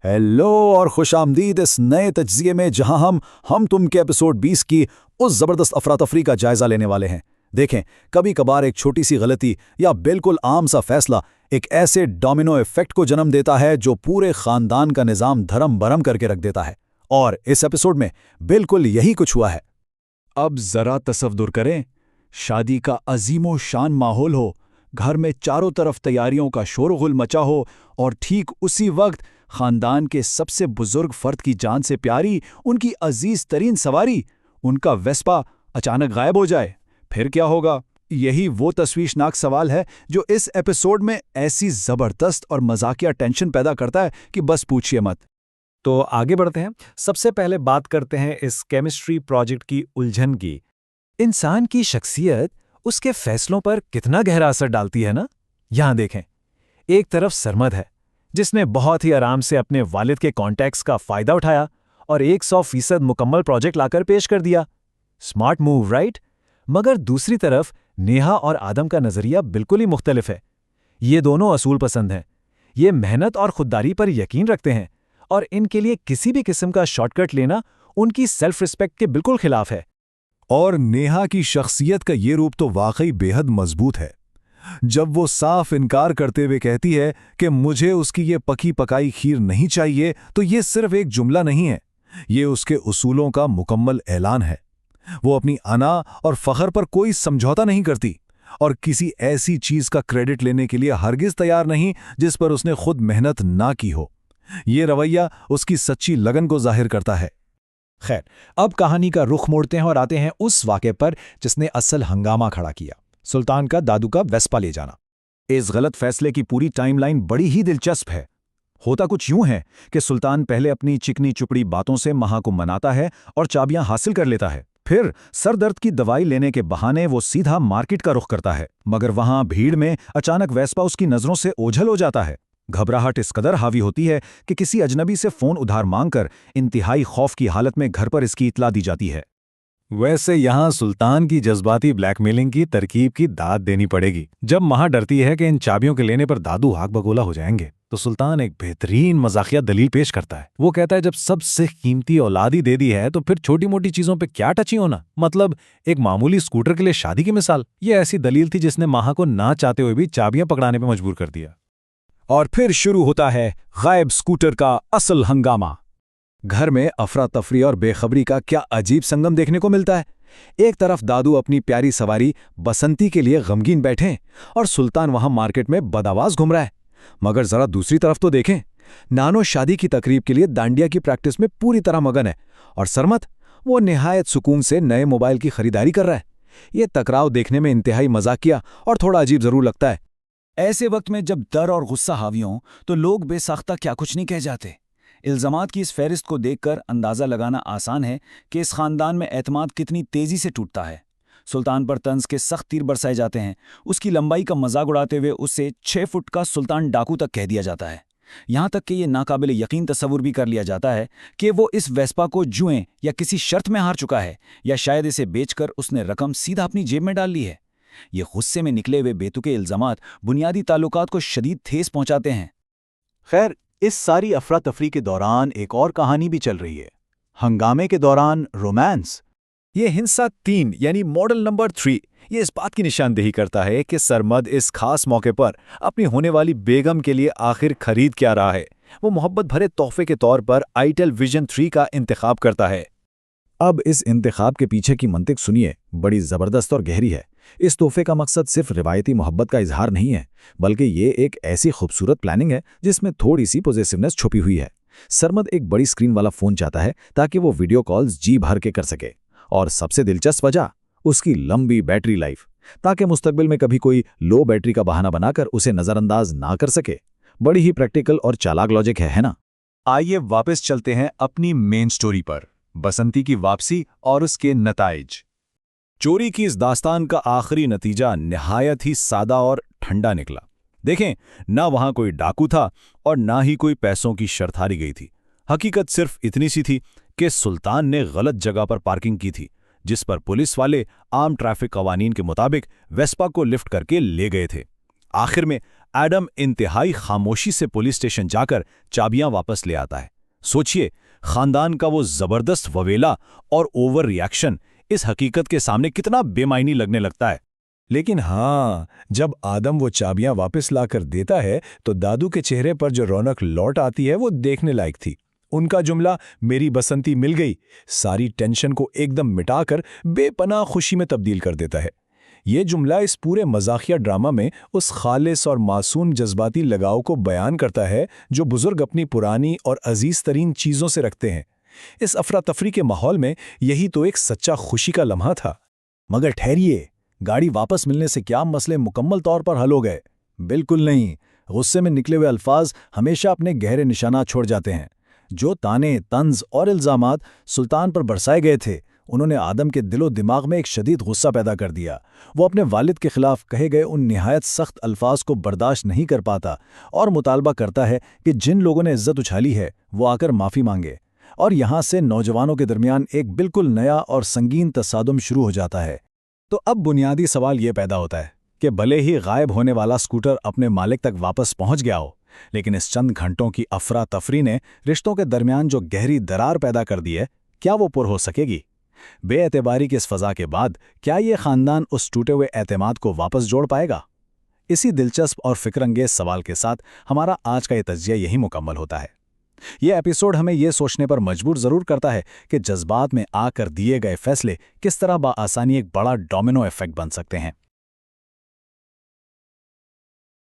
Hello और खुशामदीद इस नए तज्ज़िये में जहां हम तुम के एपिसोड 20 की उस ज़बरदस्त अफरा तफरी का जायज़ा लेने वाले हैं। देखें, कभी कभार एक छोटी सी गलती या बिल्कुल आम सा फैसला एक ऐसे डोमिनो इफेक्ट को जन्म देता है जो पूरे ख़ानदान का निज़ाम धर्म भरम करके रख देता है। और इस एपिसोड में बिल्कुल यही कुछ हुआ है। अब ज़रा तसव्वुर करें, शादी का अजीमो शान माहौल हो, घर में चारों तरफ तैयारियों का शोरगुल मचा हो और ठीक उसी वक्त खानदान के सबसे बुजुर्ग फर्द की जान से प्यारी, उनकी अजीज तरीन सवारी, उनका वेस्पा अचानक गायब हो जाए। फिर क्या होगा? यही वो तश्वीशनाक सवाल है जो इस एपिसोड में ऐसी जबरदस्त और मजाकिया टेंशन पैदा करता है कि बस पूछिए मत। तो आगे बढ़ते हैं। सबसे पहले बात करते हैं इस केमिस्ट्री प्रोजेक्ट की उलझन की। इंसान की शख्सियत उसके फैसलों पर कितना गहरा असर डालती है ना। यहां देखें, एक तरफ सरमद है जिसने बहुत ही आराम से अपने वालिद के कॉन्टैक्ट्स का फायदा उठाया और 100% मुकम्मल प्रोजेक्ट लाकर पेश कर दिया। Smart move, right? मगर दूसरी तरफ नेहा और आदम का नजरिया बिल्कुल ही मुख्तलिफ है। ये दोनों असूल पसंद हैं, ये मेहनत और खुददारी पर यकीन रखते हैं और इनके लिए किसी भी किस्म का शॉर्टकट लेना उनकी सेल्फ रिस्पेक्ट के बिल्कुल खिलाफ है। और नेहा की शख्सियत का ये रूप तो वाकई बेहद मजबूत है। जब वो साफ इनकार करते हुए कहती है कि मुझे उसकी ये पकी पकाई खीर नहीं चाहिए, तो ये सिर्फ एक जुमला नहीं है, ये उसके उसूलों का मुकम्मल ऐलान है। वो अपनी अना और फख्र पर कोई समझौता नहीं करती और किसी ऐसी चीज का क्रेडिट लेने के लिए हरगिज तैयार नहीं जिस पर उसने खुद मेहनत ना की हो। ये रवैया उसकी सच्ची लगन को जाहिर करता है। खैर, अब कहानी का रुख मोड़ते हैं और आते हैं उस वाक़े पर जिसने असल हंगामा खड़ा किया, सुल्तान का दादू का वेस्पा ले जाना। इस गलत फैसले की पूरी टाइमलाइन बड़ी ही दिलचस्प है। होता कुछ यूं है कि सुल्तान पहले अपनी चिकनी चुपड़ी बातों से महा को मनाता है और चाबियां हासिल कर लेता है। फिर सर दर्द की दवाई लेने के बहाने वो सीधा मार्केट का रुख करता है, मगर वहां भीड़ में अचानक वेस्पा उसकी नजरों से ओझल हो जाता है। घबराहट इस कदर हावी होती है कि किसी अजनबी से फोन उधार मांगकर इंतहाई खौफ की हालत में घर पर इसकी इतला दी जाती है। वैसे यहाँ सुल्तान की जज्बाती ब्लैकमेलिंग की तरकीब की दाद देनी पड़ेगी। जब महा डरती है कि इन चाबियों के लेने पर दादू आग बगोला हो जाएंगे, तो सुल्तान एक बेहतरीन मजाकिया दलील पेश करता है। वो कहता है, जब सबसे कीमती औलादी दे दी है तो फिर छोटी मोटी चीजों पे क्या टची होना, मतलब एक मामूली स्कूटर के लिए शादी की मिसाल। ये ऐसी दलील थी जिसने महा को ना चाहते हुए भी चाबियां पकड़ाने पर मजबूर कर दिया। और फिर शुरू होता है गायब स्कूटर का असल हंगामा। घर में अफरा तफरी और बेखबरी का क्या अजीब संगम देखने को मिलता है। एक तरफ दादू अपनी प्यारी सवारी बसंती के लिए गमगीन बैठे और सुल्तान वहां मार्केट में बदआवाज घूम रहा है। मगर जरा दूसरी तरफ तो देखें, नानो शादी की तकरीब के लिए दांडिया की प्रैक्टिस में पूरी तरह मगन है और सरमत वो निहायत सुकून से नए मोबाइल की खरीदारी कर रहा है। ये टकराव देखने में इंतहाई मजाकिया और थोड़ा अजीब जरूर लगता है। ऐसे वक्त में जब डर और गुस्सा हावी हों तो लोग बेसाख्ता क्या कुछ नहीं कह जाते। इल्ज़ामात की इस फहरिस्त को देखकर अंदाज़ा लगाना आसान है कि इस ख़ानदान में एतमाद कितनी तेज़ी से टूटता है। सुल्तान पर तंज के सख्त तीर बरसाए जाते हैं। उसकी लंबाई का मजाक उड़ाते हुए उसे 6 फुट का सुल्तान डाकू तक कह दिया जाता है। यहाँ तक कि ये नाकाबिल यकीन तस्वुर भी कर लिया जाता है कि वो इस वेस्पा को जुएं या किसी शर्त में हार चुका है, या शायद इसे बेचकर उसने रकम सीधा अपनी जेब में डाल ली है। ये गुस्से में निकले हुए बेतुके इल्ज़ामात बुनियादी ताल्लुकात को शदीद ठेस पहुंचाते हैं। खैर, इस सारी अफरा तफरी के दौरान एक और कहानी भी चल रही है। हंगामे के दौरान रोमांस। ये हिंसा 3 यानी मॉडल नंबर 3 ये इस बात की निशानदेही करता है कि सरमद इस खास मौके पर अपनी होने वाली बेगम के लिए आखिर खरीद क्या रहा है। वो मोहब्बत भरे तोहफे के तौर पर आईटेल विजन 3 का इंतखाब करता है। अब इस इंतखाब के पीछे की मंतिक सुनिए, बड़ी जबरदस्त और गहरी है। इस तोहफे का मकसद सिर्फ रिवायती मोहब्बत का इजहार नहीं है, बल्कि ये एक ऐसी खूबसूरत प्लानिंग है जिसमें थोड़ी सी पॉजिटिवनेस छुपी हुई है। सरमद एक बड़ी स्क्रीन वाला फोन चाहता है ताकि वो वीडियो कॉल्स जी भर के कर सके, और सबसे दिलचस्प वजह उसकी लंबी बैटरी लाइफ, ताकि मुस्तकबिल में कभी कोई लो बैटरी का बहाना बनाकर उसे नजरअंदाज ना कर सके। बड़ी ही प्रैक्टिकल और चालाक लॉजिक है ना। आइए वापस चलते हैं अपनी मेन स्टोरी पर, बसंती की वापसी और उसके नताइज। चोरी की इस दास्तान का आखिरी नतीजा निहायत ही सादा और ठंडा निकला। देखें, ना वहां कोई डाकू था और ना ही कोई पैसों की शर्त हारी गई थी। हकीकत सिर्फ इतनी सी थी कि सुल्तान ने गलत जगह पर पार्किंग की थी, जिस पर पुलिस वाले आम ट्रैफिक कवानीन के मुताबिक वेस्पा को लिफ्ट करके ले गए थे। आखिर में एडम इंतहाई खामोशी से पुलिस स्टेशन जाकर चाबियां वापस ले आता है। सोचिए, खानदान का वो जबरदस्त ववेला और ओवर रिएक्शन इस हकीकत के सामने कितना बेमायनी लगने लगता है। लेकिन हाँ, जब आदम वो चाबियां वापस लाकर देता है तो दादू के चेहरे पर जो रौनक लौट आती है वो देखने लायक थी। उनका जुमला मेरी बसंती मिल गई सारी टेंशन को एकदम मिटाकर बेपनाह खुशी में तब्दील कर देता है। ये जुमला इस पूरे मजाकिया ड्रामा में उस खालिस और मासूम जज्बाती लगाव को बयान करता है जो बुजुर्ग अपनी पुरानी और अजीज तरीन चीज़ों से रखते हैं। इस अफरा तफरी के माहौल में यही तो एक सच्चा खुशी का लम्हा था। मगर ठहरिए, गाड़ी वापस मिलने से क्या मसले मुकम्मल तौर पर हल हो गए? बिल्कुल नहीं। गुस्से में निकले हुए अल्फाज हमेशा अपने गहरे निशानात छोड़ जाते हैं। जो ताने, तंज और इल्जामात सुल्तान पर बरसाए गए थे, उन्होंने आदम के दिलो दिमाग में एक शदीद गुस्सा पैदा कर दिया। वो अपने वालिद के खिलाफ कहे गए उन निहायत सख्त अल्फाज को बर्दाश्त नहीं कर पाता और मुतालबा करता है कि जिन लोगों ने इज्जत उछाली है वो आकर माफ़ी मांगे। और यहाँ से नौजवानों के दरमियान एक बिल्कुल नया और संगीन तसादुम शुरू हो जाता है। तो अब बुनियादी सवाल ये पैदा होता है कि भले ही गायब होने वाला स्कूटर अपने मालिक तक वापस पहुंच गया हो, लेकिन इस चंद घंटों की अफरा तफरी ने रिश्तों के दरमियान जो गहरी दरार पैदा कर दी है, क्या वो पुर हो सकेगी? बेएतबारी की इस फजा के बाद क्या ये खानदान उस टूटे हुए एतमाद को वापस जोड़ पाएगा? इसी दिलचस्प और फिक्रंगेज सवाल के साथ हमारा आज का ये तज्जिया यही मुकम्मल होता है। ये एपिसोड हमें ये सोचने पर मजबूर जरूर करता है कि जज्बात में आकर दिए गए फैसले किस तरह बाआसानी एक बड़ा डोमिनो इफेक्ट बन सकते हैं।